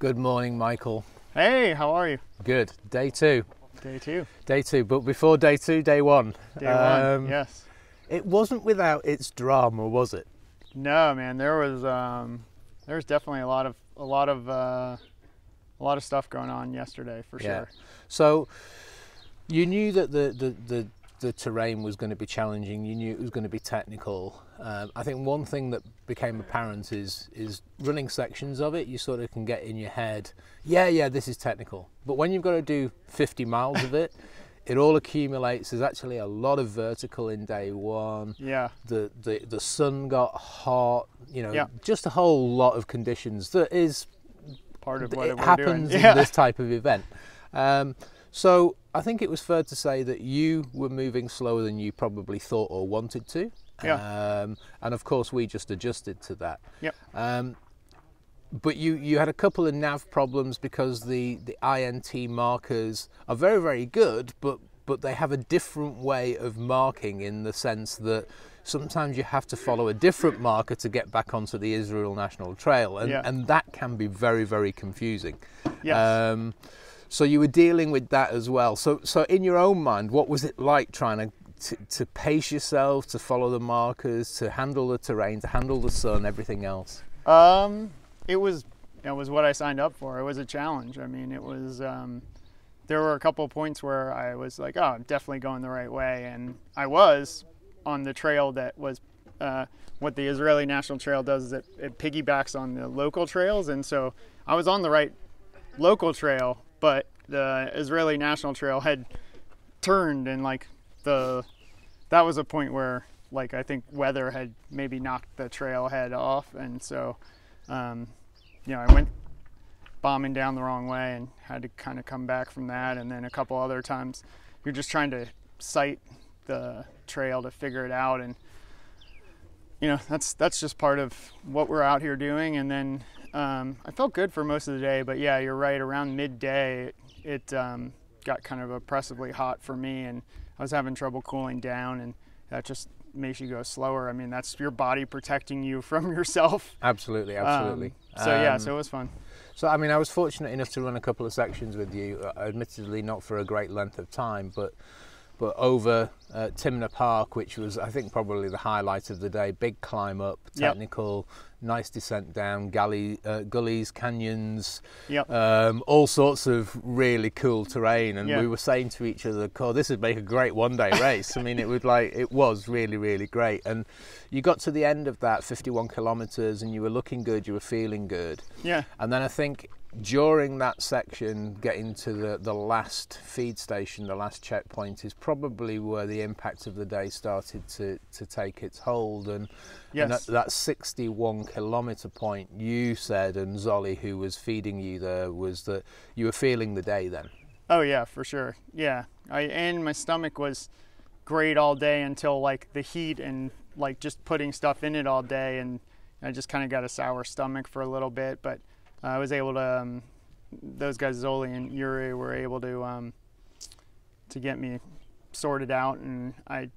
Good morning, Michael. Hey, how are you? Good. Day two. Day two. Day two. But before day two, day one. Day one. Yes. It wasn't without its drama, was it? No, man. There was definitely a lot of stuff going on yesterday for sure. So you knew that the terrain was going to be challenging. You knew it was going to be technical. I think one thing that became apparent is running sections of it, you sort of can get in your head, yeah, this is technical. But when you've got to do 50 miles of it, it all accumulates. There's actually a lot of vertical in day one. Yeah. The sun got hot, just a whole lot of conditions that is part of what it we're happens doing. in this type of event. So I think it was fair to say that you were moving slower than you probably thought or wanted to. Yeah. And of course we just adjusted to that. Yep. But you had a couple of nav problems because the INT markers are very, very good, but they have a different way of marking, in the sense that sometimes you have to follow a different marker to get back onto the Israel National Trail, and that can be very, very confusing. Yes. So you were dealing with that as well. So in your own mind, what was it like trying to pace yourself, to follow the markers, to handle the terrain, to handle the sun, everything else? It was what I signed up for. It was a challenge. I mean, it was. There were a couple of points where I was like, "Oh, I'm definitely going the right way," and I was on the trail that was. What the Israeli National Trail does is it piggybacks on the local trails, and so I was on the right local trail, but the Israeli National Trail had turned, and that was a point where I think weather had maybe knocked the trailhead off, and so I went bombing down the wrong way and had to kind of come back from that. And then a couple other times you're just trying to sight the trail to figure it out, and that's just part of what we're out here doing. And then I felt good for most of the day, but yeah, you're right, around midday it got kind of oppressively hot for me, and I was having trouble cooling down, and that just makes you go slower. I mean, that's your body protecting you from yourself. Absolutely. So it was fun. So I mean, I was fortunate enough to run a couple of sections with you, admittedly not for a great length of time, but over Timna Park, which was, I think, probably the highlight of the day. Big climb up, technical, nice descent down, gullies, canyons, all sorts of really cool terrain. And we were saying to each other, "Oh, this would make a great one-day race." I mean, it was really, really great. And you got to the end of that 51 kilometers, and you were looking good, you were feeling good. Yeah. And then I think during that section, getting to the last feed station, the last checkpoint, is probably where the impact of the day started to take its hold. And that 61 kilometer point, you said, and Zolly, who was feeding you there, was that you were feeling the day then. Oh yeah, for sure. Yeah, and my stomach was great all day until the heat and just putting stuff in it all day, and I just kind of got a sour stomach for a little bit, but I was able to, those guys, Zoli and Yuri, were able to get me sorted out, and I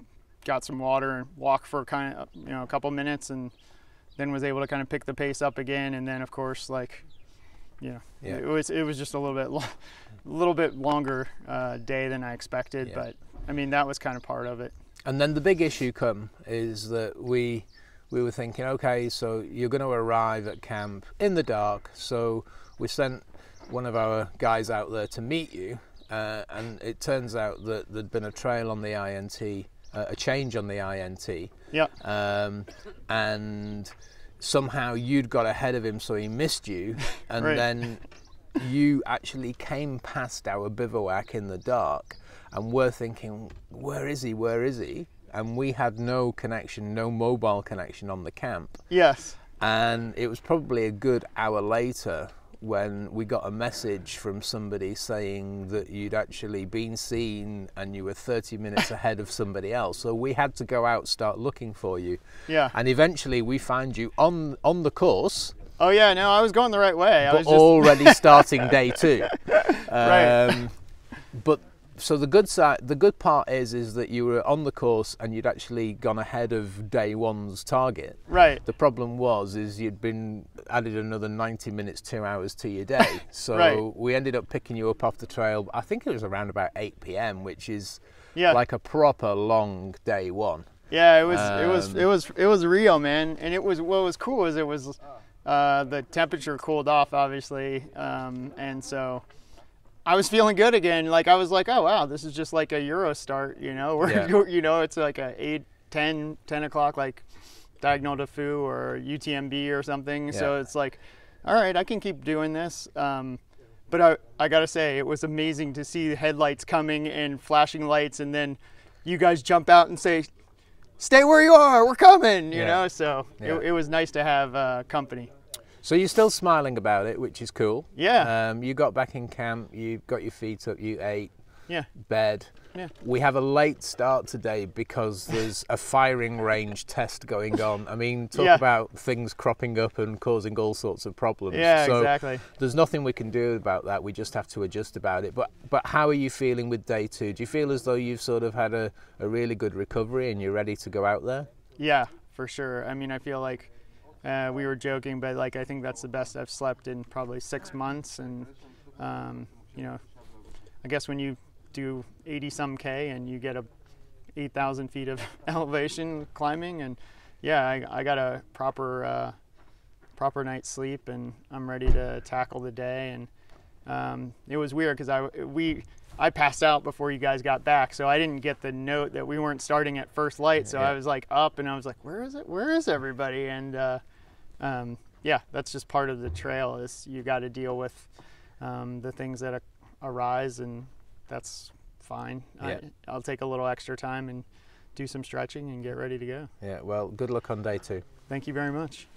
got some water and walked for kind of, a couple minutes, and then was able to kind of pick the pace up again. And then of course, it was just a little bit longer day than I expected, but I mean, that was kind of part of it. And then the big issue is that we were thinking, okay, so you're going to arrive at camp in the dark. So we sent one of our guys out there to meet you, and it turns out that there'd been a trail on the INT, a change on the INT. Yeah. And somehow you'd got ahead of him, so he missed you, and then you actually came past our bivouac in the dark, and we're thinking, where is he? And we had no connection, no mobile connection on the camp. Yes. And it was probably a good hour later when we got a message from somebody saying that you'd actually been seen and you were 30 minutes ahead of somebody else. So we had to go out, start looking for you. Yeah. And eventually we found you on the course. Oh yeah, no, I was going the right way. But already starting day two. Right. But So the good part is that you were on the course and you'd actually gone ahead of day one's target. Right. The problem is you'd been added another 90 minutes, 2 hours to your day. So Right. we ended up picking you up off the trail. I think it was around about 8 p.m., which is Yeah. like a proper long day one. Yeah, it was real, man. And what was cool is it was the temperature cooled off, obviously, and so I was feeling good again. Like I was like, oh wow, this is just like a Euro start, you know, where you know it's like a 10 o'clock like Diagonal de Fou or UTMB or something. Yeah. So it's like, all right, I can keep doing this. But I gotta say, it was amazing to see the headlights coming and flashing lights, and then you guys jump out and say, stay where you are, we're coming, you know. So it was nice to have company. So you're still smiling about it, which is cool. Yeah. You got back in camp, you got your feet up, you ate, Yeah. bed. Yeah. We have a late start today because there's a firing range test going on. I mean, talk about things cropping up and causing all sorts of problems. Yeah, so exactly. There's nothing we can do about that. We just have to adjust about it. But how are you feeling with day two? Do you feel as though you've sort of had a really good recovery and you're ready to go out there? Yeah, for sure. I mean, I feel like we were joking, but like I think that's the best I've slept in probably 6 months. And you know, I guess when you do 80 some K and you get 8,000 feet of elevation climbing, and I got a proper night's sleep, and I'm ready to tackle the day. And it was weird because I passed out before you guys got back, so I didn't get the note that we weren't starting at first light. So I was like up, and I was like, where is it? Where is everybody? And that's just part of the trail. Is you got to deal with the things that arise, and that's fine. Yeah. I'll take a little extra time and do some stretching and get ready to go. Yeah, well, good luck on day two. Thank you very much.